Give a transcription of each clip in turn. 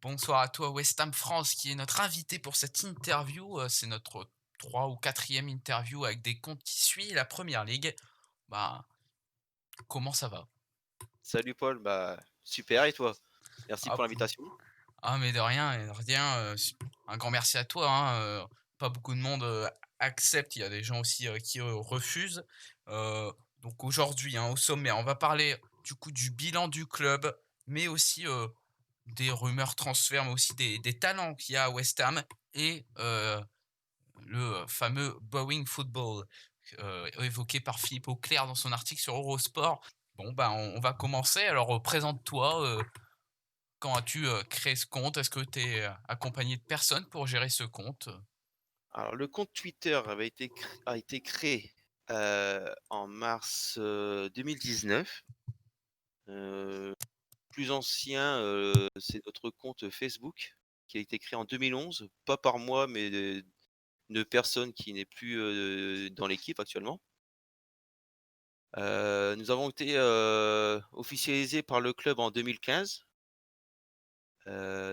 Bonsoir à toi, West Ham France, qui est notre invité pour cette interview. C'est notre 3 ou 4e interview avec des comptes qui suivent la première ligue. Bah, comment ça va? Salut Paul, bah super et toi? Merci Ah, pour l'invitation. mais de rien. Un grand merci à toi, hein. Pas beaucoup de monde accepte. Il y a des gens aussi qui refusent. Euh, donc aujourd'hui, hein, au sommaire, on va parler du coup du bilan du club, mais aussi des rumeurs transferts, mais aussi des talents qu'il y a à West Ham et le fameux Boeing Football, évoqué par Philippe Auclair dans son article sur Eurosport. Bon, bah, on va commencer. Alors, présente-toi. Quand as-tu créé ce compte? Est-ce que tu es accompagné de personnes pour gérer ce compte? Alors le compte Twitter a été créé, en mars, 2019. Heu, Plus ancien, c'est notre compte Facebook qui a été créé en 2011, pas par moi, mais de personne qui n'est plus, dans l'équipe actuellement. Nous avons été, officialisés par le club en 2015.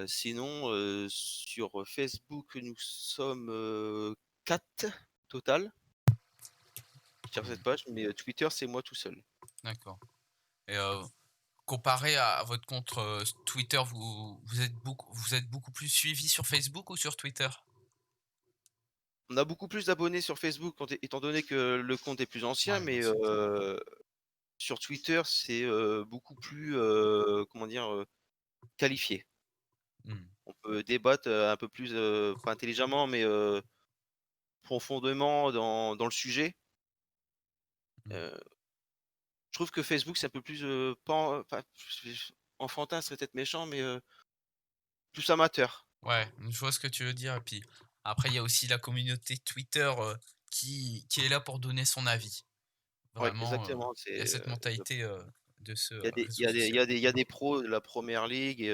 Sinon, sur Facebook, nous sommes, 4 total sur cette Mmh, page, mais, Twitter, c'est moi tout seul. d'accord. Et comparé à votre compte Twitter, vous êtes beaucoup plus suivi sur Facebook ou sur Twitter? On a beaucoup plus d'abonnés sur Facebook étant donné que le compte est plus ancien, Ouais, mais, ancienneté. sur Twitter, c'est, beaucoup plus, comment dire? Qualifié. Mmh, On peut débattre, un peu plus, pas intelligemment, mais, profondément dans le sujet. mmh. Heu, je trouve que Facebook, c'est un peu plus, pas enfin, enfantin serait peut-être méchant, mais, plus amateur. Ouais, je vois ce que tu veux dire et puis après il y a aussi la communauté Twitter, qui est là pour donner son avis. Oui, Vraiment, exactement, il y a c'est, cette mentalité de ce il y a des il réseau y a des il y social. a des il y a des pros de la première ligue et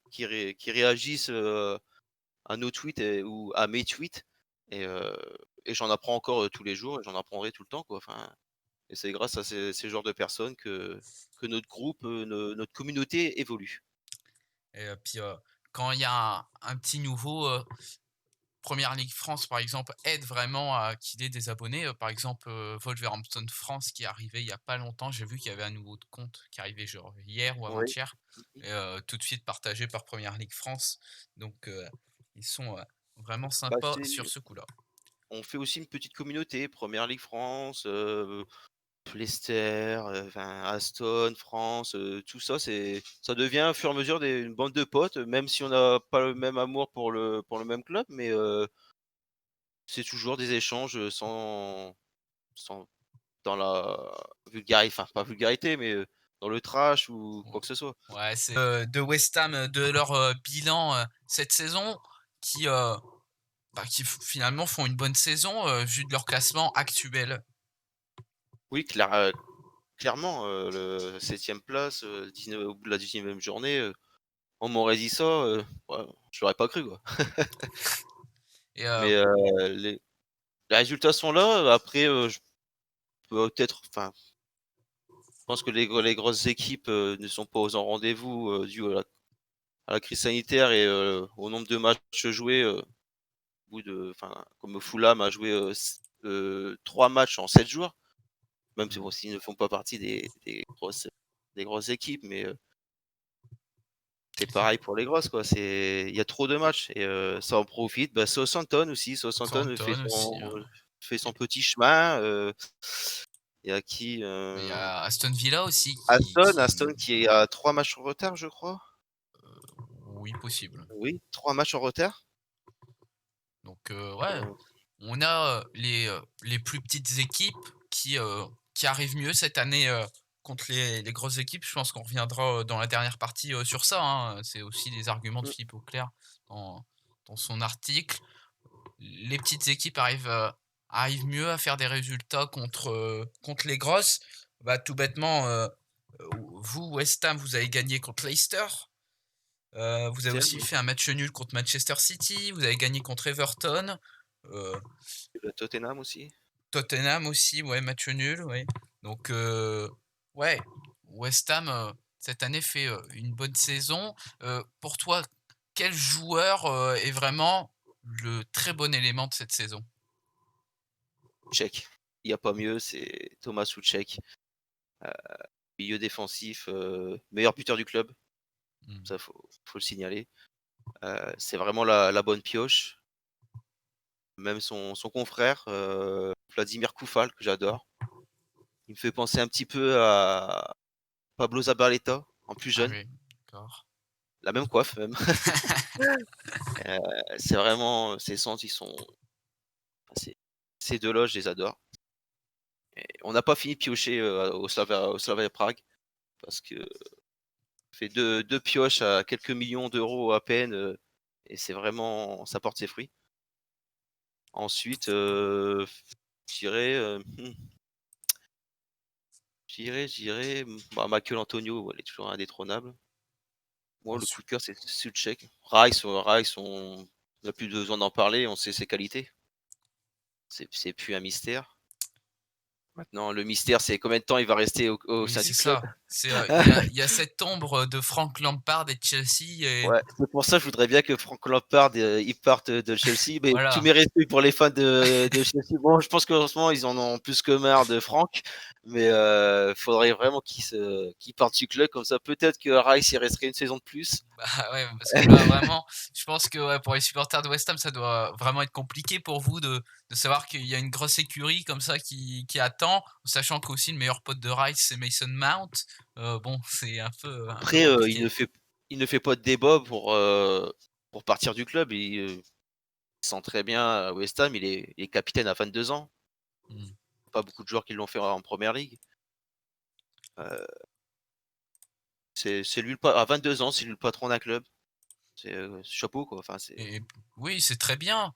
qui réagissent, à nos tweets ou à mes tweets et heu et j'en apprends encore, tous les jours et j'en apprendrai tout le temps, quoi, enfin et c'est grâce à ces genres de personnes que notre groupe, notre communauté évolue. Et puis, quand il y a un petit nouveau, 1 Ligue France par exemple aide vraiment à qu'il ait des abonnés, par exemple, Wolverhampton France qui est arrivé il y a pas longtemps, j'ai vu qu'il y avait un nouveau de compte qui arrivait genre hier ou Oui. avant-hier Mmh. et tout de suite partagé par 1 Ligue France. Donc, ils sont vraiment Bah, sympas sur ce coup-là. on fait aussi une petite communauté, Première Ligue France, Leicester, enfin Aston, France, tout ça, ça devient au fur et à mesure une bande de potes, même si on n'a pas le même amour pour le même club, mais c'est toujours des échanges, sans dans la enfin pas vulgarité, mais dans le trash ou Ou quoi que ce soit. ouais, c'est, de West Ham, de leur, bilan, cette saison qui, qui finalement font une bonne saison, vu de leur classement actuel. Oui, clairement, le 7e place, 19 au bout de la 19e journée, on m'aurait dit ça, ouais, je l'aurais pas cru, quoi. Et Mais les résultats sont là, après, je peux peut-être enfin, je pense que les grosses équipes, ne sont pas aux en rendez-vous, dû à la crise sanitaire et au nombre de matchs joués, au bout de enfin, comme Fulham a joué, 3 matchs en 7 jours, même si mmh, bon, s'ils ne font pas partie des grosses équipes, mais c'est pareil pour les grosses, quoi. Il y a trop de matchs et ça en profite. Bah, Southampton aussi, Southampton Southampton aussi, fait son petit chemin, il y a qui, mais il y a Aston Villa aussi Aston qui est à 3 matchs en retard, je crois? oui possible. Oui, 3 matchs en retard. Donc ouais, Heu, on a, les plus petites équipes qui arrivent mieux cette année, contre les grosses équipes. Je pense qu'on reviendra, dans la dernière partie, sur ça, hein. C'est aussi les arguments de mmh, Philippe Auclair dans dans son article. Les petites équipes arrivent mieux à faire des résultats contre les grosses. Bah, tout bêtement, vous, West Ham, vous avez gagné contre Leicester. Vous avez c'est aussi fait un match nul contre Manchester City, vous avez gagné contre Everton, heu, Tottenham aussi. Tottenham aussi, ouais, match nul, ouais. Donc ouais, West Ham, cette année fait, une bonne saison. Pour toi, quel joueur, est vraiment le très bon élément de cette saison? Souček. Il y a pas mieux, c'est Thomas Souček, heu, milieu défensif, meilleur buteur du club, Mmh. ça faut le signaler. C'est vraiment la bonne pioche. Même son confrère, Vladimir Koufal que j'adore. Il me fait penser un petit peu à Pablo Zabaleta en plus Ah jeune, oui, d'accord. la même coiffe même. Heu, c'est vraiment ces centres, ils sont enfin ces 2 là, je les adore et on n'a pas fini de piocher, au Slavia Prague parce que fait deux pioches à quelques millions d'euros à peine, et c'est vraiment ça porte ses fruits. Ensuite, je dirais, bah, Michael Antonio, ouais, il est toujours indétrônable. Moi, Bien le sûr. coup de cœur, c'est Souček. Rice, on n'a plus besoin d'en parler, on sait ses qualités. C'est plus un mystère. Maintenant, le mystère, c'est combien de temps il va rester au Oui, sein c'est du club. ça. C'est, il y a cette ombre de Frank Lampard et de Chelsea et Ouais, c'est pour ça, je voudrais bien que Frank Lampard, il parte de Chelsea, mais tous voilà. mes respects pour les fans de Chelsea. Bon, je pense qu'en ce moment, ils en ont plus que marre de Frank, mais faudrait vraiment qu'il parte du club comme ça. Peut-être que Rice, il resterait une saison de plus. Bah, ouais, parce que là, vraiment, je pense que, ouais, pour les supporters de West Ham, ça doit vraiment être compliqué pour vous de savoir qu'il y a une grosse écurie comme ça qui attend, sachant qu'aussi le meilleur pote de Rice, c'est Mason Mount. Bon, c'est un peu Après, compliqué. il ne fait pas de débat pour partir du club. Il sent très bien à West Ham, il est capitaine à 22 ans. Mmh. Pas beaucoup de joueurs qui l'ont fait en première ligue. Heu, c'est lui le pa à 22 ans, c'est lui le patron d'un club. C'est, chapeau quoi, enfin c'est Et oui, c'est très bien,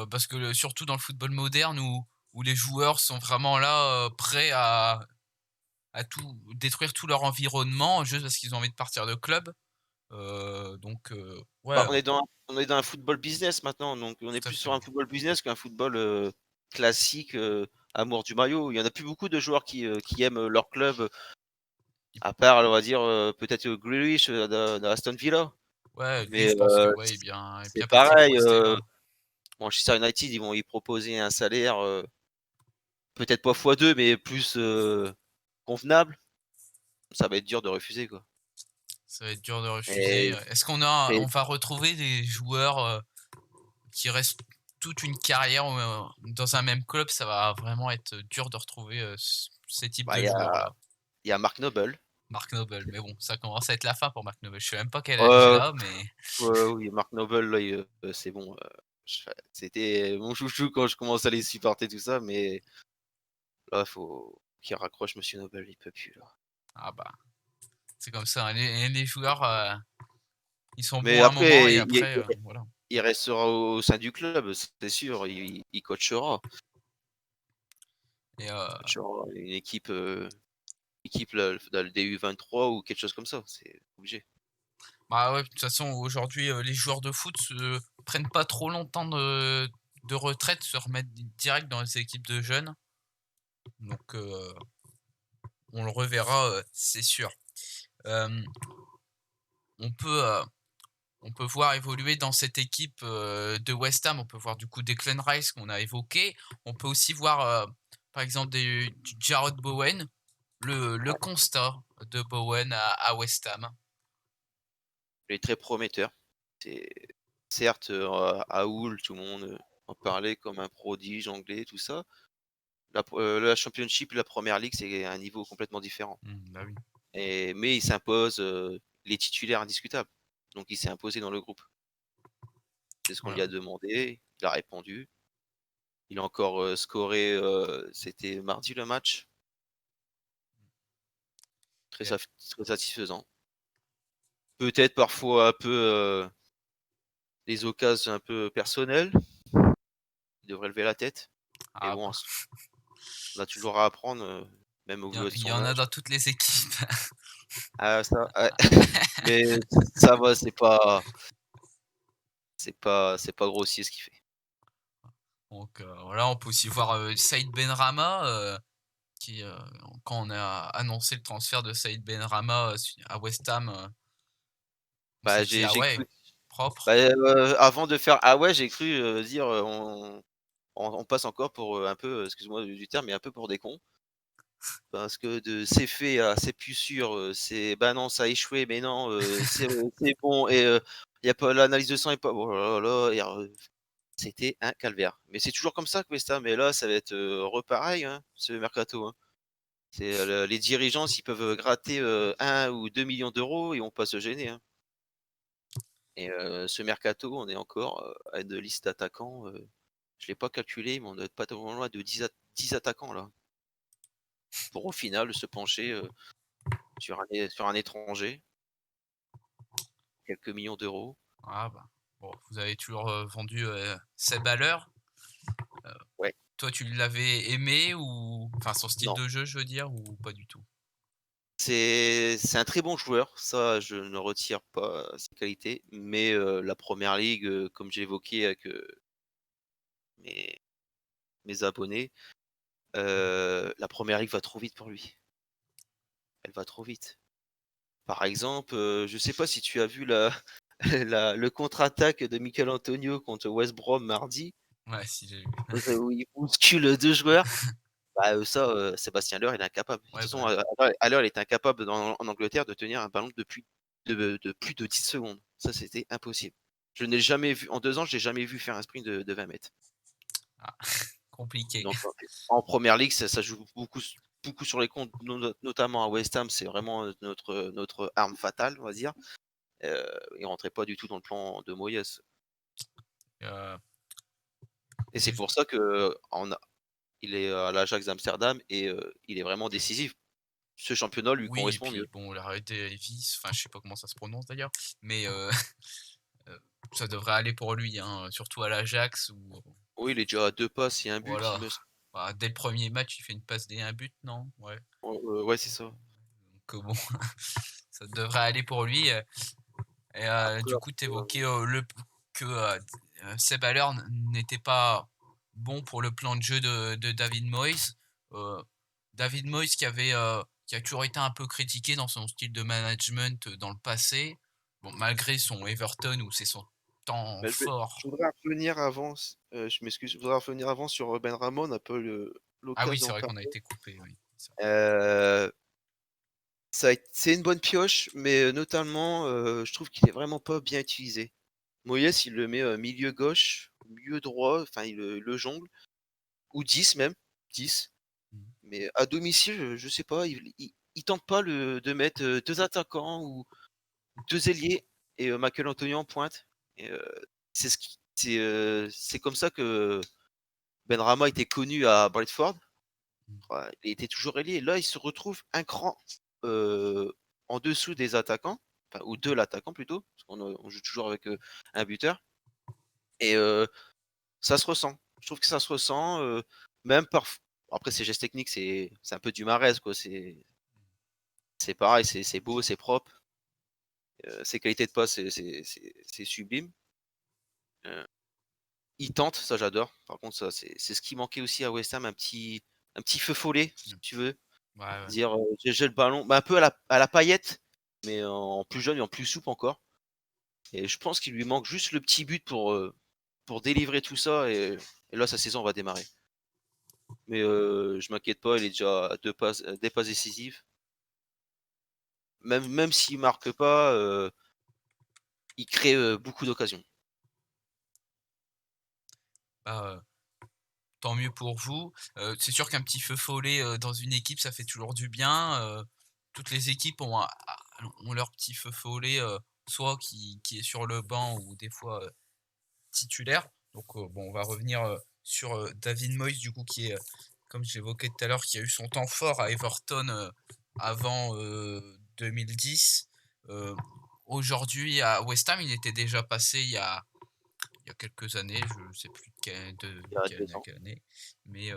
parce que surtout dans le football moderne où les joueurs sont vraiment là, prêts à tout détruire tout leur environnement juste parce qu'ils ont envie de partir de club. Donc bah, ouais, on est dans un football business maintenant, donc on est tout à plus fait. sur un football business qu'un football, classique, amour du maillot. Il y en a plus beaucoup de joueurs qui aiment, leur club, à part, on va dire, peut-être, Grealish, de Aston Villa. Ouais, lui, Mais, je pense que ouais, il est c'est bien parti pour pareil, rester là. Manchester United, ils vont lui proposer un salaire, peut-être pas x2, mais plus, convenable. Ça va être dur de refuser, quoi. Ça va être dur de refuser. Et Est-ce et on va retrouver des joueurs, qui restent toute une carrière, dans un même club? Ça va vraiment être dur de retrouver, ces types bah, de joueurs-là. il y a Mark Noble. Mark Noble, mais bon, ça commence à être la fin pour Mark Noble. Je sais même pas quel âge il Heu, a, mais oui, Mark Noble, là, c'est bon, c'était mon chouchou quand je commence à les supporter, tout ça, mais là, faut qu'il raccroche Monsieur Noble, il peut plus, là. ah bah, c'est comme ça, hein, les joueurs, ils sont Mais bons à un moment après, et il après, voilà. il restera au sein du club, c'est sûr, il coachera. Et Il coachera une équipe là, dans le DU23 ou quelque chose comme ça, c'est obligé. bah, ouais, de toute façon, aujourd'hui, les joueurs de foot se prennent pas trop longtemps de retraite, se remettent direct dans les équipes de jeunes. Donc, on le reverra, c'est sûr. Hem, on peut, heu, on peut voir évoluer dans cette équipe, de West Ham, on peut voir du coup Declan Rice qu'on a évoqué. On peut aussi voir, par exemple du Jarrod Bowen, le constat de Bowen à West Ham. Il est très prometteur. C'est certes, à Hull, tout le monde, en parlait comme un prodige anglais, tout ça. La Championship et la Premier League, c'est un niveau complètement différent Mmh, bah, oui. mais il s'impose, il est titulaire indiscutable. Donc il s'est imposé dans le groupe. C'est ce qu'on lui Voilà. a demandé, il a répondu. Il a encore, scoré, c'était mardi le match, très Et saf très satisfaisant. Peut-être parfois un peu, des occasions un peu personnelles, il devrait lever la tête. Mais ah bon, bah, on a toujours à apprendre, même au vu de il y son en a âge. dans toutes les équipes. Ah ça, ouais, mais ça va, c'est pas grossier ce qu'il fait. Donc, voilà, on peut aussi voir, Saïd Benrahma, qui, quand on a annoncé le transfert de Saïd Benrahma, à West Ham, on Bah, s'est dit: j'ai «Ah j'ai ouais, cru propre. Bah, avant de faire: «Ah ouais», j'ai cru, dire, on passe encore pour, un peu, excuse-moi du terme, mais un peu pour des cons. Parce que de «c'est fait» à «c'est plus sûr», c'est «bah non, ça a échoué, mais non, c'est bon» et «il y a pas l'analyse de sang est pas» oh là là et c'était un calvaire. Mais c'est toujours comme ça que West Ham et là, ça va être, repareil, hein, ce mercato, hein. C'est, le les dirigeants s'ils peuvent, gratter, 1 ou 2 millions d'euros, ils vont pas se gêner, hein et ce mercato, on est encore, à une liste d'attaquants, je l'ai pas calculé, mais on doit être pas trop loin de 10 attaquants là. Pour au final se pencher, sur un étranger, quelques millions d'euros. Ah bah, bon, vous avez toujours, vendu, Seb Haller. Ouais, Toi, tu l'avais aimé ou enfin son style non, de jeu, je veux dire, ou pas du tout? c'est un très bon joueur, ça je ne retire pas ses qualités, mais la première ligue, comme j'ai évoqué avec, mes mes abonnés, la première ligue va trop vite pour lui. Elle va trop vite. Par exemple, je sais pas si tu as vu la le contre-attaque de Michail Antonio contre West Brom mardi, Ouais, si j'ai vu. où il bouscule 2 joueurs. Bah, ça, Sébastien Haller, il est incapable. De toute Ouais, façon, bah, Haller, il était incapable en Angleterre de tenir un ballon de plus de 10 secondes. Ça, c'était impossible. Je n'ai jamais vu en 2 ans, j'ai jamais vu faire un sprint de 20 mètres. ah, compliqué. Donc en première ligue, ça joue beaucoup sur les comptes, notamment à West Ham, c'est vraiment, notre arme fatale, on va dire. Il rentrait pas du tout dans le plan de Moyes Heu, et c'est et pour ça qu'on a il est à l'Ajax d'Amsterdam et il est vraiment décisif. Ce championnat lui oui, et correspond puis mieux. bon, l'arrêt Davies, enfin, je sais pas comment ça se prononce d'ailleurs, mais heu, ça devrait aller pour lui, hein, surtout à l'Ajax où Oui, il est déjà à 2 passes et un but, il voilà, me semble. bah, dès le premier match, il fait une passe et un but, non? Ouais, Ouais, c'est ça. donc bon, ça devrait aller pour lui, et Après du coup, tu évoquais, le que, Seb Haller n'était pas bon pour le plan de jeu de David Moyes. Heu, David Moyes qui a toujours été un peu critiqué dans son style de management, dans le passé. Bon, malgré son Everton où c'est son temps bah, je fort. voudrais revenir avant je m'excuse, je voudrais revenir avant sur, Benrahma, on n'a pas eu Ah oui, l'occasion c'est d'en vrai qu'on a parler. été coupé, oui. C'est vrai. Heu, c'est une bonne pioche, mais notamment, je trouve qu'il est vraiment pas bien utilisé. Moyes, il le met, milieu gauche, milieu droit, enfin il le jongle ou 10 même, 10. Mmh. Mais à domicile, je sais pas, il tente pas de mettre, 2 attaquants ou 2 ailiers et Michael Antonio en pointe et c'est comme ça que Benrahma était connu à Brentford. Mmh. Ouais, il était toujours ailier. Là, il se retrouve un cran, heu, en dessous des attaquants, enfin ou de l'attaquant plutôt, parce on joue toujours avec, un buteur et ça se ressent. Je trouve que ça se ressent, même parf après ses gestes techniques, c'est un peu du Mahrez quoi, c'est pareil, c'est beau, c'est propre, ses qualités de passe, c'est sublime. Heu, il tente, ça j'adore. Par contre ça, c'est ce qui manquait aussi à West Ham, un petit feu follet, si Mmh. tu veux. Ouais, ouais. Dire, j'ai le ballon, bah, un peu à la Payet, mais en plus jeune et en plus souple encore et je pense qu'il lui manque juste le petit but pour délivrer tout ça et là sa saison va démarrer. Mais je m'inquiète pas, il est déjà à 2 passes, des passes décisives. Même s'il marque pas, il crée, beaucoup d'occasions. Bah, tant mieux pour vous. C'est sûr qu'un petit feu follet, dans une équipe, ça fait toujours du bien. Toutes les équipes ont leur petit feu follet, soit qui est sur le banc ou des fois, titulaire. Donc, bon, on va revenir, sur, David Moyes du coup qui est, comme j'évoquais tout à l'heure, qui a eu son temps fort à Everton, avant, 2010. Heu, Aujourd'hui à West Ham, il était déjà passé il y a quelques années, je sais plus Il y a quelle 2 année à ans. quelle année, mais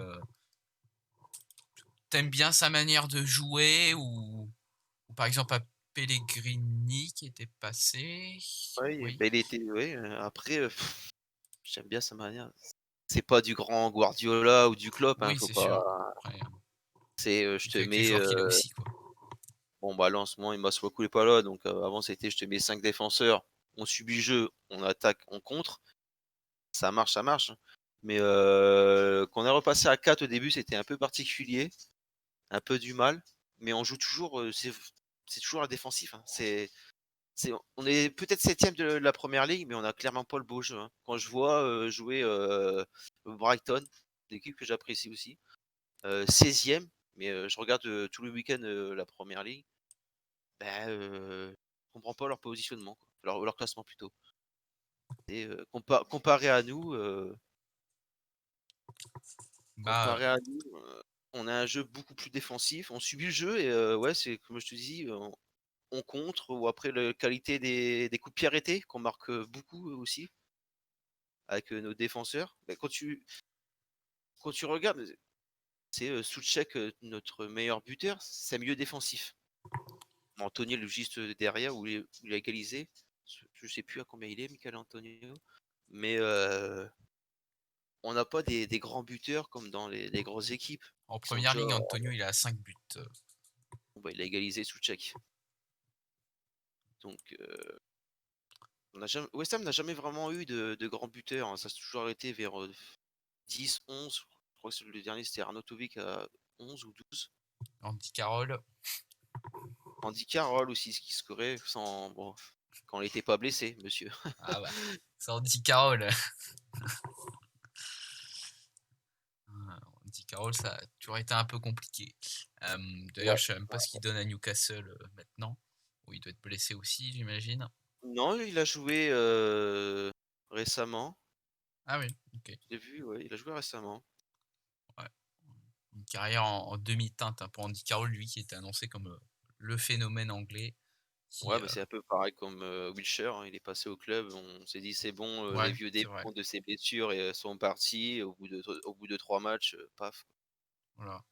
tu bien sa manière de jouer ou par exemple à Pellegrini qui était passé? Oui, Oui, bah, il était oui, après, j'aime bien sa manière. C'est pas du grand Guardiola ou du Klopp, hein, oui, faut c'est pas sûr. Après, c'est, je il te fait avec les mets, joueurs qu'il a aussi, quoi. bon, bah, là, en ce moment, il Masuaku est pas là, donc avant, c'était je te mets 5 défenseurs. on subit le jeu, on attaque, on contre, ça marche, hein. Mais quand on est repassé à 4 au début, c'était un peu particulier, un peu du mal, mais on joue toujours, c'est toujours à défensif, hein. On est peut-être 7e de la première ligue, mais on a clairement pas le beau jeu, hein. Quand je vois, jouer, Brighton, l'équipe que j'apprécie aussi, 16e, mais je regarde, tous les week-ends, la première ligue, ben, je comprends pas leur positionnement, quoi. Leur classement plutôt. Et comparé à nous, Bah, on a un jeu beaucoup plus défensif, on subit le jeu et ouais, c'est comme je te dis, on contre ou après la qualité des coups de pied arrêtés qu'on marque, beaucoup, aussi avec, nos défenseurs. Bah, quand tu regardes, c'est, Souček, notre meilleur buteur, c'est milieu défensif. Antonio le juste derrière où il a égalisé. Je sais plus à combien il est Michail Antonio, mais on n'a pas des grands buteurs comme dans les grosses équipes en qui sont première déjà ligue, Antonio, il a 5 buts. bon, bah, il a égalisé Souček. Donc West Ham n'a jamais vraiment eu de grands buteurs, hein. Ça s'est toujours arrêté vers, 10, 11. Je crois que le dernier, c'était Arnautovic à 11 ou 12. Andy Carroll. Andy Carroll aussi, ce qui scorait sans bon, quand il était pas blessé, monsieur. Ah bah, c'est Andy Carroll. Andy Carroll, ça a toujours été un peu compliqué. D'ailleurs, Ouais. je sais même pas ce qu'il donne à Newcastle maintenant. Où il doit être blessé aussi, j'imagine. Non, il a joué, récemment. Ah oui, ok. J'ai vu, ouais, il a joué récemment. Ouais. Une carrière en demi-teinte hein, pour Andy Carroll, lui qui était annoncé comme le phénomène anglais. Qui, Ouais, bah, c'est un peu pareil comme, Wilshere, hein. Il est passé au club, on s'est dit: «C'est bon, les ouais, vieux c'est vrai. démons de ses blessures et sont partis». Au bout de 3 matchs, paf. Voilà.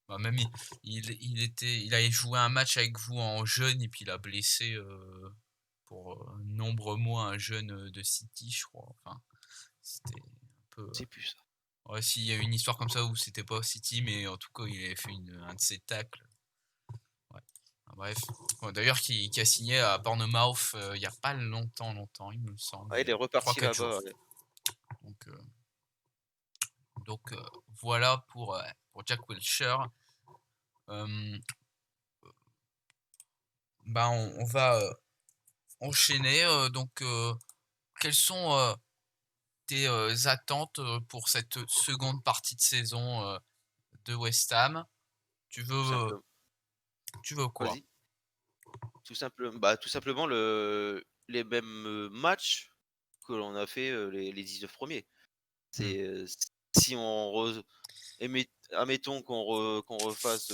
Bah, même il avait joué un match avec vous en jeune et puis il a blessé pour nombreux mois un jeune de City, je crois. Enfin, c'était un peu. C'est plus ça. Ouais, s'il y a une histoire comme ça où c'était pas City, mais en tout cas, il avait fait un de ses tacles. Ouais. Enfin, bref. Ouais, d'ailleurs, qui a signé à Bournemouth il y a pas longtemps, il me semble. Ouais, Il il y est a reparti 3-4 jours. là-bas, ouais. Donc, voilà pour Jack Wilshere. Euh, Bah, on va enchaîner. Quelles sont tes attentes pour cette seconde partie de saison de West Ham? Tu veux, Tout simplement. tu veux quoi? Vas-y. Tout simplement les mêmes, matchs que l'on a fait, les 19 premiers. Hmm. C'est, si on re admettons qu'on refasse,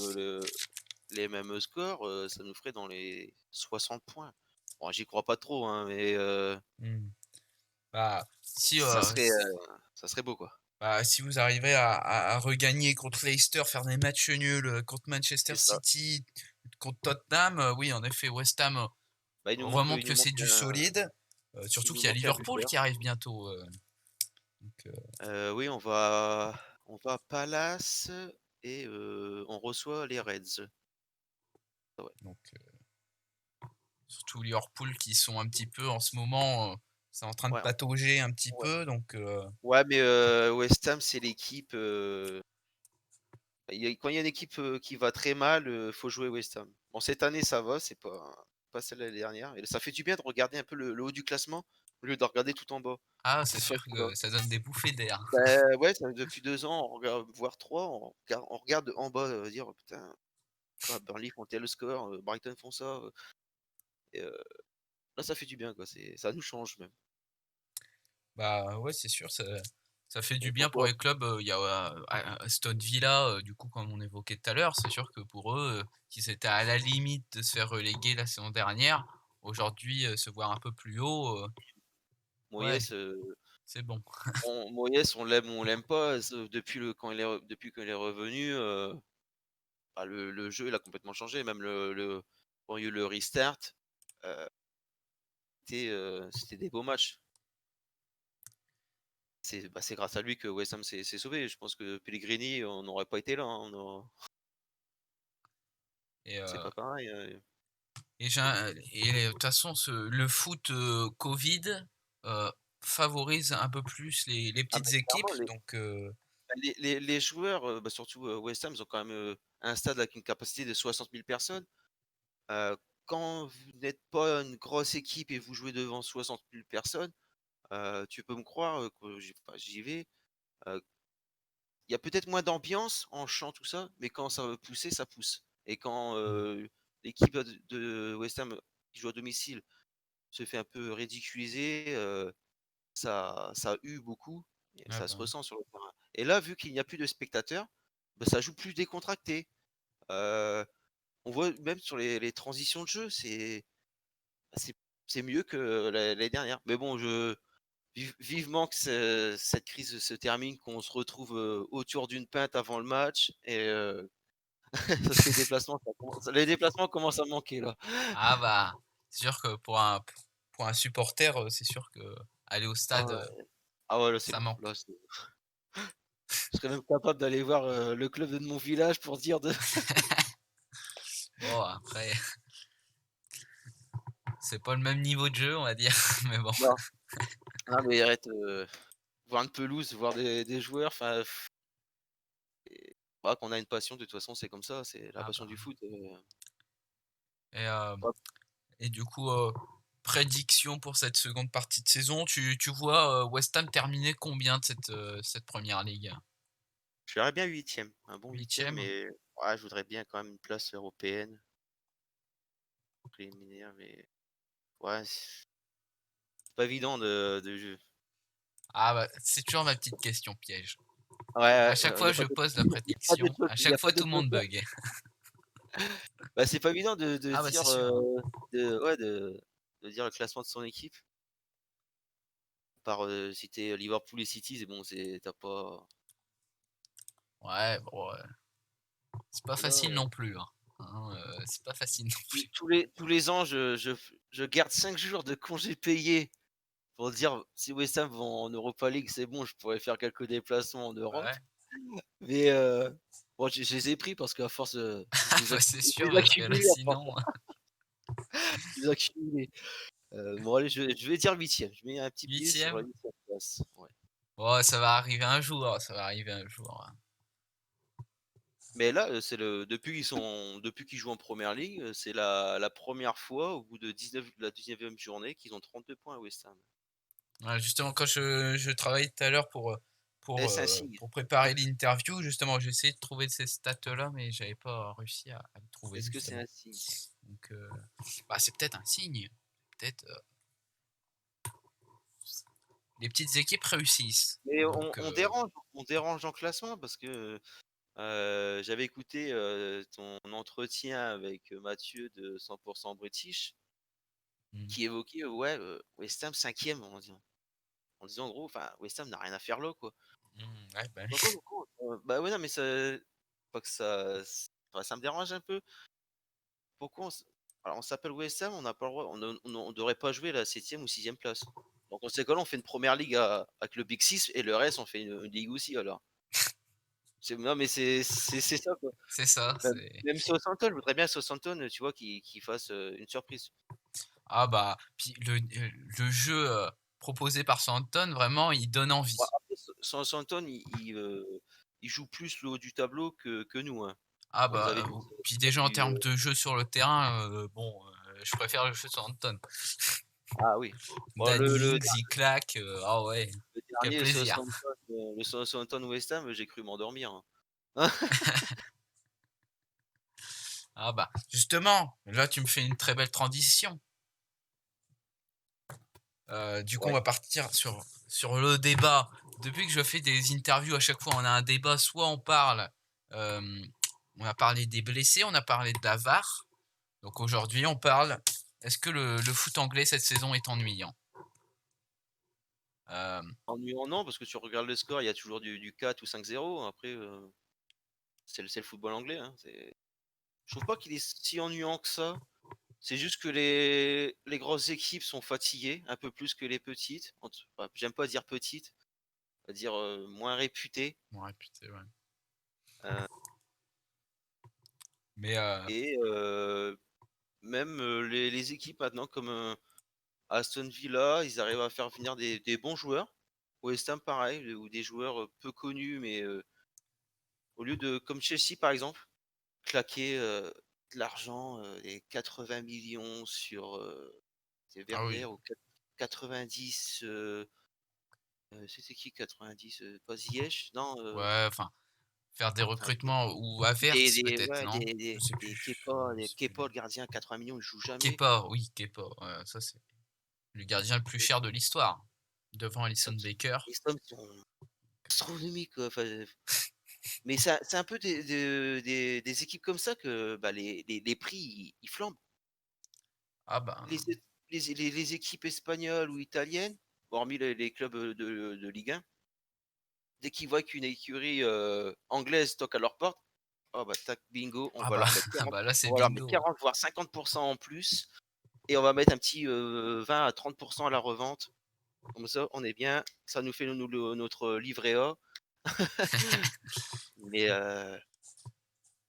les mêmes scores, ça nous ferait dans les 60 points. Bon, j'y crois pas trop, hein, mais Hmm. Bah, ça serait, ça serait beau, quoi. si vous arrivez à regagner contre Leicester, faire des matchs nuls contre Manchester C'est ça. City, contre Tottenham, oui, en effet, West Ham Bah, remonte que c'est du solide. il Surtout nous qu'il y a manque un Liverpool qui buteur. arrive bientôt. Donc, Oui, on va à Palace et on reçoit les Reds. Ouais. donc, surtout Liverpool qui sont un petit peu en ce moment, c'est en train de Ouais, patauger un petit ouais. peu, Ouais, mais West Ham, c'est l'équipe, quand il y a une équipe, qui va très mal, faut jouer West Ham. Bon, cette année, ça va, c'est pas celle de l'année dernière et ça fait du bien de regarder un peu le haut du classement, au lieu de regarder tout en bas. ah, c'est C'est ça sûr qui va. que ça donne des bouffées d'air. Bah, ouais, ça depuis 2 ans, on regarde voire 3, on regarde en bas, dire: «Oh putain, quoi, Burnley font tel score, Brighton font ça», et là, ça fait du bien, quoi, ça nous change même. Bah, ouais, c'est sûr, ça fait du Et bien pour pour toi? les clubs, il y a, Aston Villa, du coup, comme on évoquait tout à l'heure, c'est sûr que pour eux, qui étaient à la limite de se faire reléguer la saison dernière, aujourd'hui, se voir un peu plus haut, ouais, Moyes, c'est bon. Moyes, on l'aime ou on l'aime pas, depuis qu'il est revenu, bah, le jeu, il a complètement changé. Même quand il y a eu le restart, heu, c'était des beaux matchs. C'est grâce à lui que West Ham s'est sauvé. Je pense que Pellegrini, on n'aurait pas été là, hein, Et c'est pas pareil, et de toute façon le foot, Covid, heu, favorise un peu plus les Ah petites bah, équipes clairement donc les joueurs, bah, surtout, West Ham, ils ont quand même, un stade avec une capacité de 60 000 personnes. Heu, Quand vous n'êtes pas une grosse équipe et vous jouez devant 60 000 personnes, tu peux me croire, que j'y vais, heu, il y a peut-être moins d'ambiance en chant tout ça, mais quand ça veut pousser, ça pousse et quand, mmh, l'équipe de West Ham qui joue à domicile se fait un peu ridiculiser, ça hue beaucoup et ouais, ça bah, se oui. ressent sur le terrain et là, vu qu'il n'y a plus de spectateurs, bah, ça joue plus décontracté. Heu, on voit même sur les transitions de jeu, c'est c'est mieux que l'année dernière. Mais bon, vivement que cette crise se termine, qu'on se retrouve, autour d'une pinte avant le match et parce que les déplacements commencent à manquer là. Ah bah, c'est sûr que pour un supporter, c'est sûr que aller au Ah stade, ouais. Ah ouais, là, c'est ça bon. manque. Là, je serais même capable d'aller voir, le club de mon village pour dire de Bon après, c'est pas le même niveau de jeu, on va dire, mais bon. non, non mais arrête, voir une pelouse, voir des joueurs, enfin et bah, qu'on a une passion de toute façon, c'est comme ça, c'est la Ah passion bah du foot, et hop. et du coup, prédiction pour cette seconde partie de saison, tu vois, West Ham terminer combien de cette première ligue? Je verrais bien 8e, un bon 8e 8e? mais ouais, je voudrais bien quand même une place européenne, préliminaire mais ouais, c'est pas évident de jeu. Ah bah, c'est toujours ma petite question piège. Ouais, À ouais, chaque il y fois a pas je de pose la il y a pas de prédiction, joke à il y a chaque pas fois de tout le monde joker. bug. Bah, c'est pas évident de Ah bah, c'est dire, sûr, hein. de ouais, de dire le classement de son équipe. Par, citer Liverpool et City, c'est bon, tu pas Ouais, bon, c'est pas là, facile non plus, hein, c'est pas facile non plus. tous les ans, je garde 5 jours de congés payés pour dire si West Ham vont en Europa League, c'est bon, je pourrais faire quelques déplacements en Europe. Ouais, Mais, bon, je les ai pris parce qu'à force, bah, c'est je sûr les parce que là accumulé à force, sinon, je les accumulé. Bon allez, je vais dire 8e, je mets un petit pied sur la 8e? 8e place, ouais. Ouais, ça va arriver un jour, ça va arriver un jour, hein. Mais là, c'est depuis qu'ils jouent en première ligue, c'est la 1re fois au bout de 19 la 19e journée qu'ils ont 32 points à West Ham. Ouais, justement, quand je travaillais tout à l'heure Et c'est un signe. pour préparer l'interview, justement, j'ai essayé de trouver ces stats-là, mais j'avais pas réussi à les trouver, Est-ce que c'est justement. un signe? Donc, bah, c'est peut-être un signe. Peut-être, les petites équipes réussissent. Mais Donc, on dérange en classement parce que, j'avais écouté, ton entretien avec, Mathieu de 100 British mmh, qui évoquait, ouais, West Ham 5e en disant en gros, enfin, West Ham n'a rien à faire là, quoi. ouais, bah, Je vois pas pourquoi, bah, ouais, non, mais pas que enfin, ça me dérange un peu. Pourquoi alors on s'appelle West Ham, on n'a pas le droit, on devrait pas jouer la 7e ou 6e place. Donc dans ces cas-là, on fait une première ligue avec le Big 6 et le reste, on fait une ligue aussi alors. Non mais c'est ça quoi. c'est ça, Même c'est même Southampton, je voudrais bien Southampton, tu vois, qui fasse, une surprise. ah, bah, puis le jeu, proposé par Southampton, vraiment, il donne Ouais, envie. après Southampton, ils jouent plus le haut du tableau que nous, hein. Ah, On les bah, avait tous, puis pas déjà en du, termes de jeu sur le terrain, bon, je préfère le jeu de Southampton. ah oui. Bon Danny Ings, il claque, ah ouais, le quel dernier plaisir. Southampton West Ham, j'ai cru m'endormir, hein. Ah bah, justement, là tu me fais une très belle transition. Du coup, on Ouais. va partir sur le débat. Depuis que je fais des interviews, à chaque fois, on a un débat, soit on parle, hem, on a parlé des blessés, on a parlé de la VAR. Donc aujourd'hui, on parle, est-ce que le foot anglais cette saison est ennuyant? Hem, Ennuyant non, parce que tu regardes le score, il y a toujours du 4 ou 5-0. Après, c'est le football anglais, hein, je trouve pas qu'il est si ennuyant que ça. C'est juste que les grosses équipes sont fatiguées, un peu plus que les petites. Enfin, j'aime pas dire petites, on va dire, moins réputées, bon réputé, ouais. heu Mais et même les équipes maintenant comme Aston Villa, ils arrivent à faire venir des bons joueurs. West Ham, pareil, ou des joueurs peu connus, mais au lieu de, comme Chelsea par exemple, claquer de l'argent, des 80 millions sur c'est Ah oui, Werner ou 90. C'était qui 90 pas Ziyech? Non, ouais, enfin, faire des enfin, recrutements ou Havertz peut-être, ouais, non? Je sais plus, je sais plus. Kepa, le gardien, 80 millions, il joue jamais. Kepa, oui, Kepa, ça c'est le gardien le plus Et cher de l'histoire, devant les Alisson sommes, Becker. les sommes sont astronomiques, quoi. Enfin, mais c'est un peu des équipes comme ça que bah, les prix ils flambent. Ah ben, Les, é- les équipes espagnoles ou italiennes, hormis les clubs de Ligue 1, dès qu'ils voient qu'une écurie anglaise toque à leur porte, oh bah tac, bingo, ah bah, ah bah là c'est on va leur mettre bingo. 40 voire 50% en plus, et on va mettre un petit 20 à 30% à la revente. Comme ça, on est bien, ça nous fait notre livret A. Mais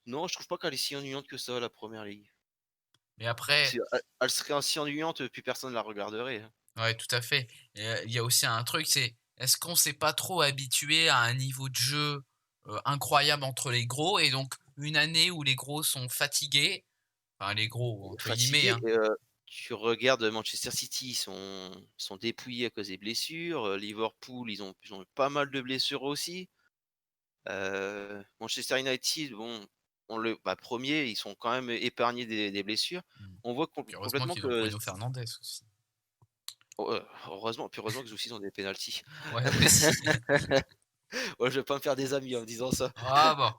non, je trouve pas qu'elle est si ennuyante que ça, la première ligue. Mais après, Si elle serait aussi ennuyante, plus personne la regarderait, hein. ouais, tout à fait. Et il y a aussi un truc, c'est est-ce qu'on s'est pas trop habitué à un niveau de jeu, incroyable entre les gros et donc une année où les gros sont fatigués, enfin «les gros» entre guillemets, Fatigué, hein. et tu regardes Manchester City, ils sont dépouillés à cause des blessures, Liverpool, ils ont eu pas mal de blessures aussi. Manchester United, bon, bah, 1 ils sont quand même épargnés des blessures. Mmh. On voit Puis heureusement complètement qu'ils ont que Bruno Fernandes aussi. heureusement, puis heureusement qu'ils aussi ils ont des pénaltys. Ouais, aussi. Ouais, je vais pas me faire des amis en me disant ça. Ah bon,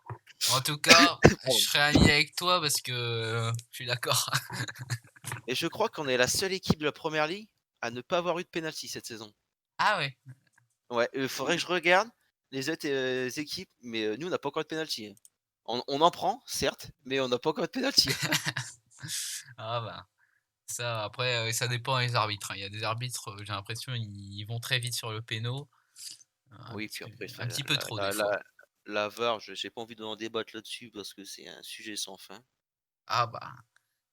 en tout cas, je Pardon. serais ami avec toi parce que, je suis d'accord. Et je crois qu'on est la seule équipe de la Première Ligue à ne pas avoir eu de pénalty cette saison. Ah ouais, Ouais, faudrait que je regarde les autres, équipes, mais nous, on n'a pas encore de pénalty, hein. On en prend, certes, mais on n'a pas encore de pénalty. ah bah, ça après, ça dépend des arbitres, hein. Il y a des arbitres, j'ai l'impression ils vont très vite sur le péno, Oui, puis après, un enfin, petit peu trop des fois. la VAR, je j'ai pas envie d'en débattre là-dessus parce que c'est un sujet sans fin. Ah bah,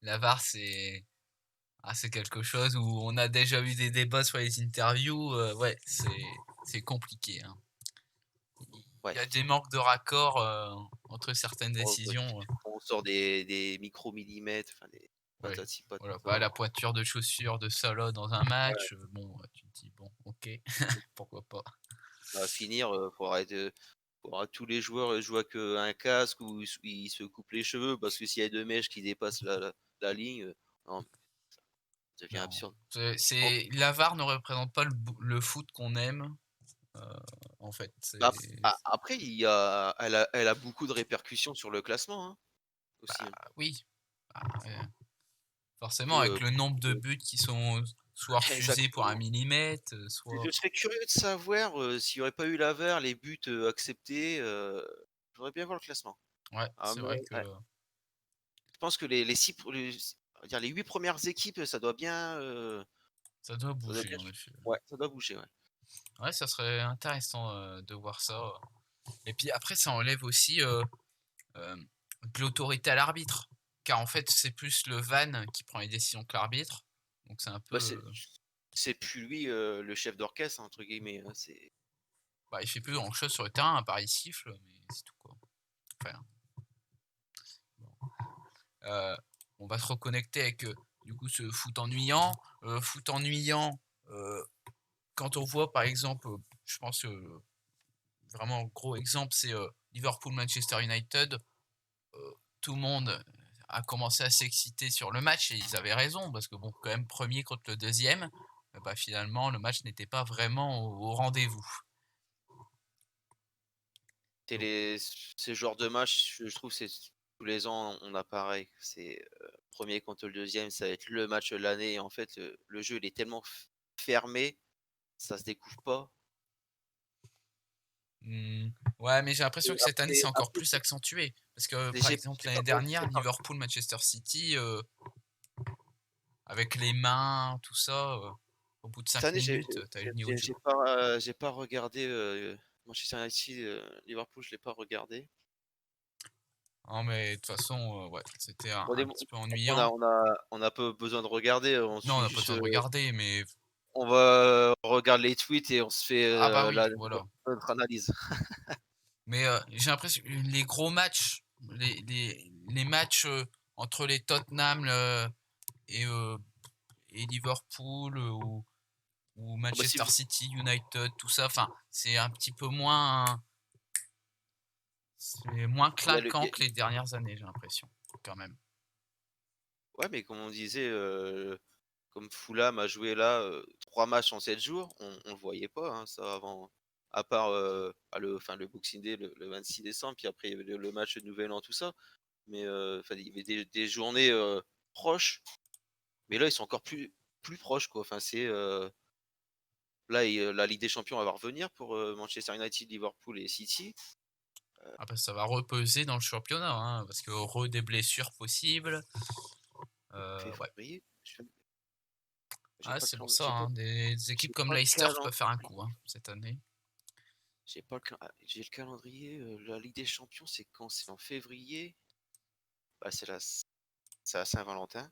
la VAR c'est quelque chose où on a déjà eu des débats sur les interviews, ouais, c'est compliqué, hein. Il Ouais, y a des manques de raccord, entre certaines bah, décisions, quand on sort des micromillimètres, enfin des ouais, patati voilà, bah, patata. la pointure de chaussure de Salah dans un Ouais, match, bon, tu te dis: «Bon, OK, pourquoi pas?» ça va finir, faudra que tous les joueurs, jouent avec, un casque ou ils se coupent les cheveux parce que s'il y a 2 mèches qui dépassent la ligne, non, ça devient Non, absurde. En la VAR ne représente pas le foot qu'on aime, heu, en fait, Bah, après elle a beaucoup de répercussions sur le classement, hein, aussi, hein. oui, bah, Et forcément avec le nombre de buts qui sont soit refusés pour un exactement. millimètre, Et soit je serais curieux de savoir, s'il y aurait pas eu la VAR, les buts, acceptés, j'aimerais bien voir le classement. ouais, À c'est mon vrai Ouais, que je pense que les 6 pre les on va dire les 8 premières équipes, ça doit ça doit bouger bien en ch effet. ouais, ça doit bouger, ouais. Ouais, ça serait intéressant, de voir ça, et puis après ça enlève aussi, de l'autorité à l'arbitre. Car en fait, c'est plus le VAR qui prend les décisions que l'arbitre, donc c'est un peu, Bah, c'est plus lui, «le chef d'orchestre» entre guillemets, hein, c'est bah, il fait plus grand chose sur le terrain à part il siffle, mais c'est tout quoi. Enfin, bon, heu, on va se reconnecter avec, du coup ce foot ennuyant, heu, quand on voit par exemple, je pense, vraiment gros exemple, c'est, Liverpool-Manchester United. Tout le monde a commencé à s'exciter sur le match et ils avaient raison parce que bon, quand même premier contre le deuxième, bah, finalement le match n'était pas vraiment au rendez-vous. c'est Donc les ces genres de matchs, je trouve, c'est tous les ans, on a pareil. C'est, 1 contre le deuxième, ça va être le match de l'année et en fait, le jeu, il est tellement fermé, ça se découvre pas. mmh, ouais, mais j'ai l'impression Et que cette année c'est encore après plus accentué parce que par exemple j'ai l'année pas ouais, dernière Liverpool-Manchester City, avec les mains tout ça, au bout de cette 5 année, minutes, tu eu le niveau de jeu. j'ai pas regardé, Manchester United, Liverpool, je l'ai pas regardé. Non, mais de toute façon, ouais, c'était un Bon, un petit peu on a ennuyant. on a on a pas besoin de regarder, on Non, on suit n'a pas juste, besoin de regarder, mais on va regarde les tweets et on se fait, ah bah oui, la voilà. notre analyse. Mais, j'ai l'impression que les gros matchs, les matchs, entre les Tottenham, et heu et Liverpool, ou Ah bah, si Manchester vous City, United, tout ça, enfin, c'est un petit peu moins c'est moins il y a le clinquant que les dernières années, j'ai l'impression, quand même. ouais, mais comme on disait, comme Fulham a joué là, 3 matchs en 7 jours, on le voyait pas, hein, ça avant. À part, le Boxing Day le 26 décembre, puis après il y avait le match de Nouvel An, tout ça. Mais, enfin il y avait des journées, proches, mais là ils sont encore plus proches quoi. Enfin c'est, là la Ligue des Champions va revenir pour, Manchester United, Liverpool et City. Après ça va repeser dans le championnat, hein, parce que des blessures possibles, ouais. Février? J'ai Ah, pas le c'est pour calend ça, j'ai pas hein, des équipes j'ai comme pas le Leicester peuvent faire un calendrier. coup, hein, cette année. J'ai le calendrier, la Ligue des Champions, c'est quand? C'est en février? Bah, c'est à Saint-Valentin.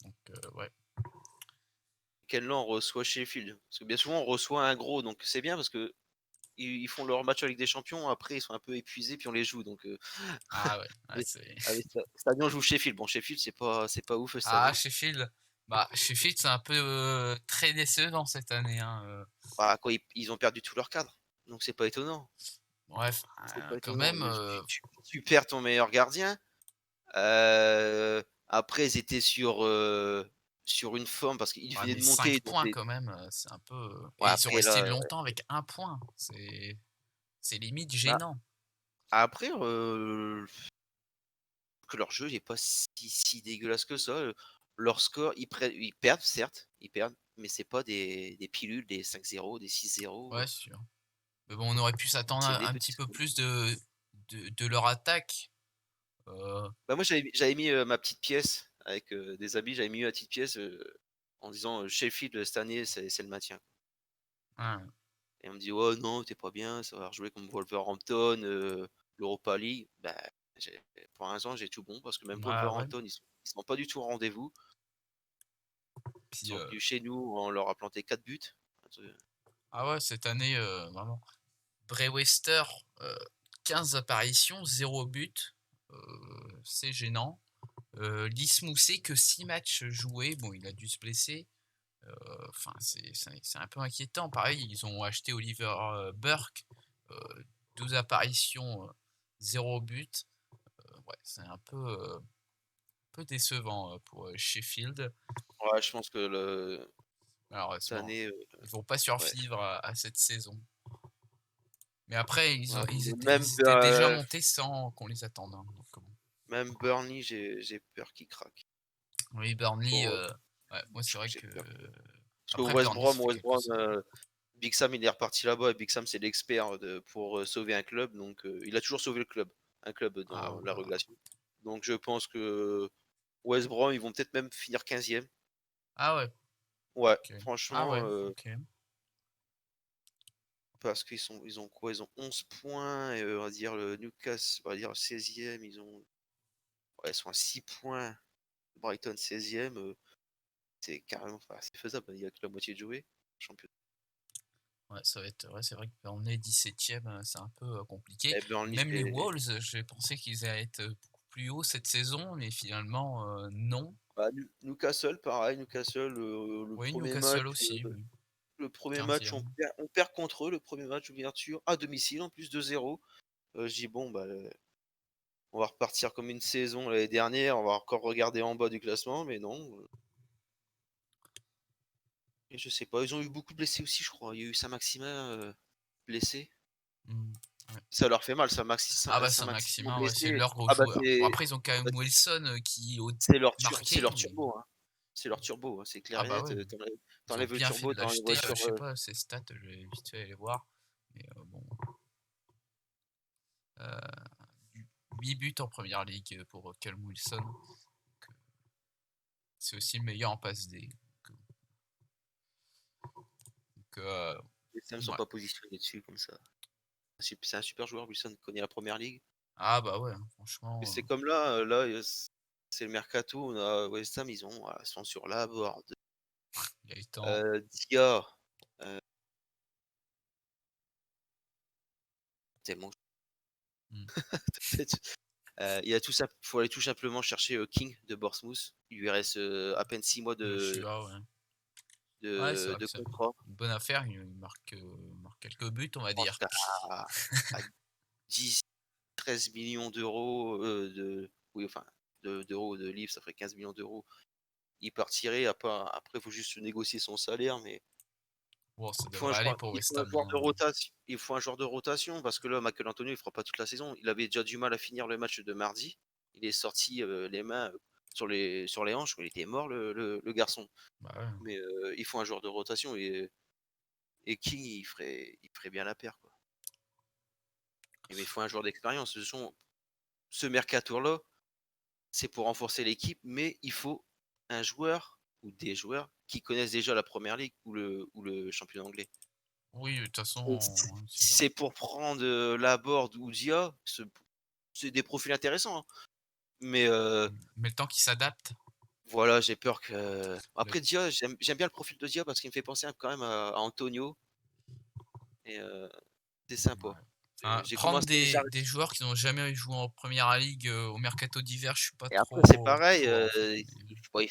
Donc, ouais. Quel on reçoit Sheffield. Parce que bien souvent, on reçoit un gros, donc c'est bien parce que ils font leur match en Ligue des Champions, après ils sont un peu épuisés, puis on les joue. Donc, Ah ouais, ouais, allez, c'est cette année, on joue Sheffield. Bon, Sheffield, c'est pas ouf cette ah, année. Sheffield, bah, Sheffield, c'est un peu, très décevant cette année, hein, Bah, quoi, ils ont perdu tout leur cadre. Donc c'est pas étonnant. bref, C'est pas quand étonnant. même, Tu perds ton meilleur gardien. Après, ils étaient sur une forme parce qu'ils ouais, venaient mais de 5 monter. Donc points quand même, c'est un peu, ouais, et ils sont après restés là, longtemps avec un point. C'est limite bah, gênant. après, que leur jeu n'est pas si dégueulasse que ça. Leur score, ils perdent, certes, ils perdent, mais c'est pas des pilules, des 5-0, des 6-0. Ouais, c'est sûr. Mais bon, on aurait pu s'attendre C'est à des un petits petit peu scores. plus de leur attaque, heu, Bah, moi, j'avais mis ma petite pièce avec des amis, j'avais mis ma petite pièce en disant Sheffield cette année, c'est le maintien. hein, Et on me dit oh non, t'es pas bien, ça va rejouer comme Wolverhampton, l'Europa League. Bah, pour l'instant, j'ai tout bon parce que même bah, ouais, Wolverhampton, ils sont pas du tout au rendez-vous. Ils puis, sont venus chez nous, on leur a planté 4 buts. Un truc- ah ouais, cette année, vraiment. Bray Webster, 15 apparitions, 0 but, c'est gênant. Lys Mousset, que 6 matchs joués, bon, il a dû se blesser, enfin, c'est un peu inquiétant. Pareil, ils ont acheté Oliver, Burke, heu, 12 apparitions, 0 but, ouais, c'est un peu décevant, pour, Sheffield, Ouais, je pense que cette malheureusement. année, Ils vont pas ouais. survivre à cette saison. Mais après, Ouais, ils étaient déjà montés sans qu'on les attende, hein, donc bon. même Burnley, j'ai peur qu'ils craquent. Oui, Burnley, Bon, ouais, moi, c'est vrai j'ai que peur. Parce que après Burnley, ça fait West quelques Brom, saisons. Big Sam, il est reparti là-bas et Big Sam, c'est l'expert pour sauver un club. Donc, il a toujours sauvé le club, un club Ah dans la bah, relégation. Donc, je pense que West Brom, ils vont peut-être même finir 15e. ah ouais, Ouais, OK. Ah franchement, ouais, OK. parce ils ont quoi? Ils ont 11 points, et on va dire le Newcastle, on va dire 16e, ils sont à 6 points. Brighton 16e, c'est carrément, enfin, c'est faisable, il y a que la moitié de jouer. Champion. Ouais, ça va être ouais, c'est vrai que Burnley 17e, c'est un peu, compliqué. Et Burnley, Même les c'est Wolves, j'ai pensé qu'ils allaient être, beaucoup plus haut cette saison, mais finalement, non. bah, Newcastle, pareil, Newcastle, le Oui, premier Newcastle match, aussi, oui, on 15e. perd contre eux, le premier match d'ouverture à domicile en plus 2-0. Je dis: «Bon, bah, on va repartir comme une saison l'année dernière, on va encore regarder en bas du classement», mais non, et je sais pas, ils ont eu beaucoup de blessés aussi, je crois. Il y a eu Saint-Maximin, blessé. Mmh, ouais. Ça leur fait mal, Ah bah, Saint-Maximin Saint-Maximin, ouais, c'est blessé. leur gros Ah bah, joueur. Bon, après, ils ont quand bah, même Wilson, qui au c'est marquait, leur mais turbo, hein. C'est leur turbo, hein, c'est clair ah et bah, net, ouais, tu ils ont enlèves le bien fait turbo, de tu envoies l'acheter, sur, je sais pas ses stats, je vais vite fait aller voir, mais bon, heu, 8 buts en première ligue, pour, Callum Wilson, donc c'est aussi le meilleur en passe D, les Sam sont ouais. pas positionnés dessus comme ça. C'est un super joueur, Wilson, il connaît la première ligue. Ah bah ouais, hein, Mais franchement, c'est comme là, c'est le mercato, on a West Ham, ils sont sur la board. il y a eu temps. Dia, heu, tellement Mmh. il y a tout ça, faut aller tout simplement chercher, King de Bournemouth. Il lui reste, à peine 6 mois Yoshida, ouais. Ouais, c'est vrai de que c'est contrat. une bonne affaire, il marque quelques buts, on va Je pense dire. qu'à à 10-13 millions de oui, enfin, d'euros, de livres, ça ferait 15 millions d'euros. Il partirait, après, il faut juste négocier son salaire, mais Bon, ça devrait aller pour il West faut un Ham, joueur de hein. rotation, parce que là, Michael Antonio, il fera pas toute la saison. Il avait déjà du mal à finir le match de mardi. Il est sorti, les mains, sur les hanches, il était mort le garçon. Bah ouais. Mais, il faut un joueur de rotation, et King, il ferait bien la paire, quoi. Mais il faut un joueur d'expérience. Ce mercato-là, c'est pour renforcer l'équipe, mais il faut un joueur ou des joueurs qui connaissent déjà la Première Ligue ou le championnat anglais. Oui, de toute façon, Et si ouais, c'est si ça. c'est pour prendre, Laborde ou Dia, c'est des profils intéressants, hein. Mais, Mais le temps qu'il s'adapte, voilà, j'ai peur que le après Dia, j'aime bien le profil de Dia parce qu'il me fait penser quand même à Antonio, et c'est sympa. ouais. Enfin, J'ai prendre commencé des joueurs qui n'ont jamais joué en Première Ligue, au mercato d'hiver, je suis pas Et après c'est pareil, trop fan, mais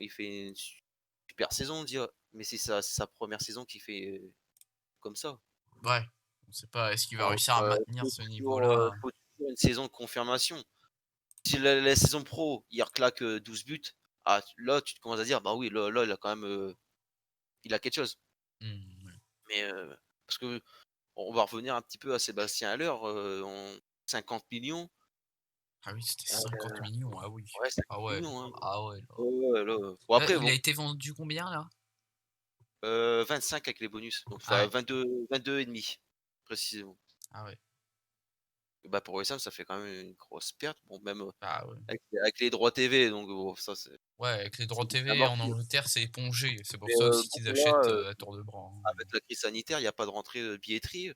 il fait une super saison, Dia, mais c'est sa première saison qu'il fait, comme ça. ouais, on sait pas, est-ce qu'il va Donc, réussir à maintenir ce niveau-là? faut toujours une saison de confirmation. Si la saison pro, il reclaque, 12 buts, ah là, tu te commences à dire: «Bah oui, là, il a quand même, il a quelque chose». Mmh, ouais. Mais, parce qu'on va revenir un petit peu à Sébastien Haller, en 50 millions, Ah oui, c'était heu, 50 millions, ah oui. ouais, 50 Ah ouais, millions, hein. ah ouais, là. Ouais, ouais, là, bon Là, après il a bon, été vendu combien là? 25 avec les bonus, donc Ah enfin ouais, 22 et demi précisément. ah ouais, Bah, pour West Ham, ça fait quand même une grosse perte. Bon, même, ah ouais. avec les droits TV, donc bon, ça Ouais, avec les droits c'est vite TV en amorti. Angleterre, c'est épongé. C'est pour Mais, ça aussi bon qu'ils là, achètent, à tour de bras, hein. avec la crise sanitaire, il y a pas de rentrée de billetterie.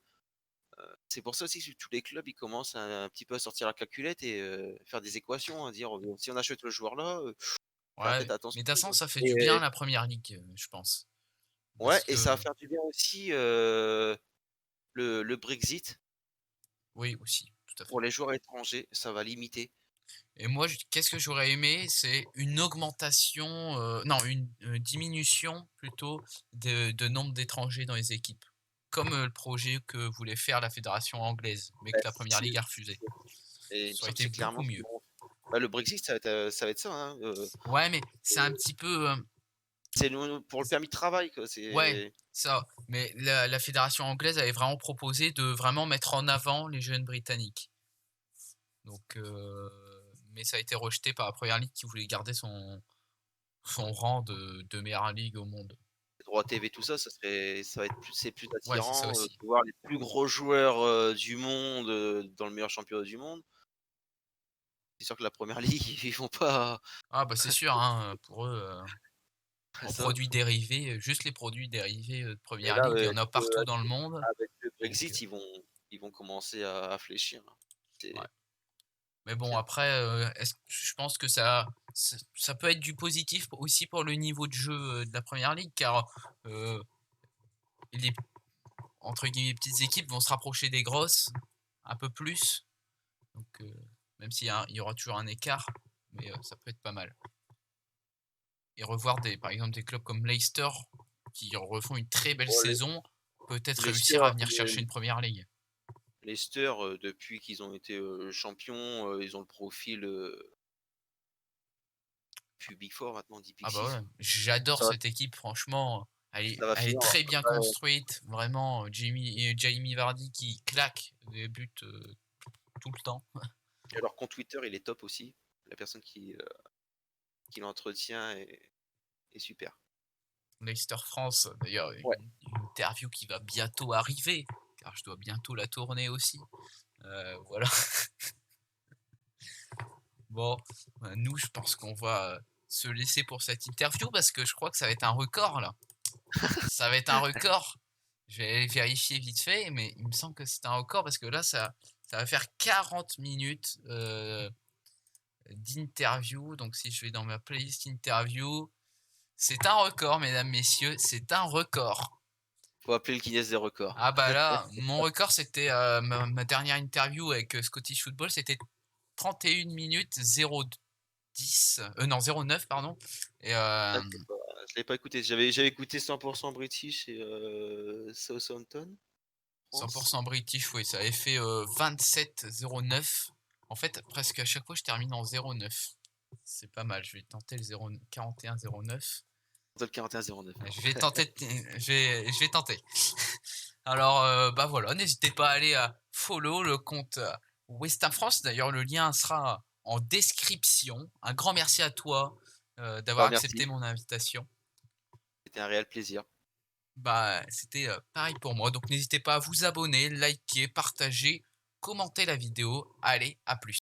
C'est pour ça aussi que tous les clubs, ils commencent un petit peu à sortir la calculette et faire des équations, à dire: Si on achète le joueur là, faire Ouais, peut-être attention». mais de toute façon, ça fait du bien à Et la Première Ligue, je pense. ouais, Parce et ça va que faire du bien aussi, le Brexit oui, aussi, tout à fait. pour les joueurs étrangers, ça va limiter. Et moi, qu'est-ce que j'aurais aimé? C'est une augmentation, non, une, diminution plutôt de nombre d'étrangers dans les équipes. Comme, le projet que voulait faire la fédération anglaise, mais Bah, que la Première Ligue a refusé. et il me Ça aurait semble que été c'est clairement beaucoup ce mieux. qu'ils vont bah, le Brexit, ça va être ça, hein, Ouais, mais c'est un petit peu, c'est nous pour le permis de travail, quoi, ouais, c'est ça, mais la fédération anglaise avait vraiment proposé de vraiment mettre en avant les jeunes britanniques. Donc, mais ça a été rejeté par la Première Ligue qui voulait garder son rang de meilleure ligue au monde. les droits TV, tout ça, ça va être plus Ouais, c'est ça attirant, aussi. de voir les plus gros joueurs, du monde, dans le meilleur championnat du monde. C'est sûr que la Première Ligue, ils vont pas Ah bah, c'est sûr, hein, pour eux, à en ça. produits dérivés, juste les produits dérivés, de Et Première là, Ligue, il y en a partout dans le avec monde, le donc Brexit, ils vont commencer à fléchir, hein. ouais. C'est Mais bon clair. après, est-ce je pense que ça peut être du positif aussi pour le niveau de jeu, de la Première Ligue car, heu, les entre guillemets «petites équipes» vont se rapprocher des grosses un peu plus, donc même il y aura toujours un écart, mais ça peut être pas mal. Et revoir par exemple des clubs comme Leicester qui refont une très belle Bon, saison, peut-être réussir Leicester à venir chercher une Première Ligue. Leicester, depuis qu'ils ont été, champions, ils ont le profil, plus Big 4 maintenant, on dit Big Ah bah 6. ouais, j'adore Ça va cette équipe franchement, ça va elle est finir, très bien construite, vraiment, Jamie Vardy qui claque des buts, tout le temps. et leur compte Twitter, il est top aussi. La personne qui l'entretient est super. Leicester France, d'ailleurs, Ouais. une interview qui va bientôt arriver, car je dois bientôt la tourner aussi. Voilà. Bon, nous, je pense qu'on va, se laisser pour cette interview parce que je crois que ça va être un record là. Ça va être un record. Je vais aller vérifier vite fait, mais il me semble que c'est un record parce que là, ça Ça va faire 40 minutes, d'interview. Donc si je vais dans ma playlist interview, c'est un record, mesdames, messieurs, c'est un record. Faut appeler le Guinness des records. Ah bah là, mon record c'était, ma dernière interview avec, Scottish Football, c'était 31 minutes 0,10, non 0,9 pardon et Ah, je l'ai pas écouté. J'avais écouté 100% British et Southampton, France. 100 british, oui, ça avait fait, 27,09. En fait, presque à chaque fois, je termine en 0,9. C'est pas mal, je vais tenter le 0 41,09. Le 41-09. Je vais tenter je vais tenter. Alors, bah, voilà, n'hésitez pas à aller, follow le compte, West Ham France. D'ailleurs, le lien sera en description. Un grand merci à toi, d'avoir Bah, accepté merci, mon invitation. c'était un réel plaisir. Bah, c'était, pareil pour moi, donc n'hésitez pas à vous abonner, liker, partager, commenter la vidéo. Allez, à plus.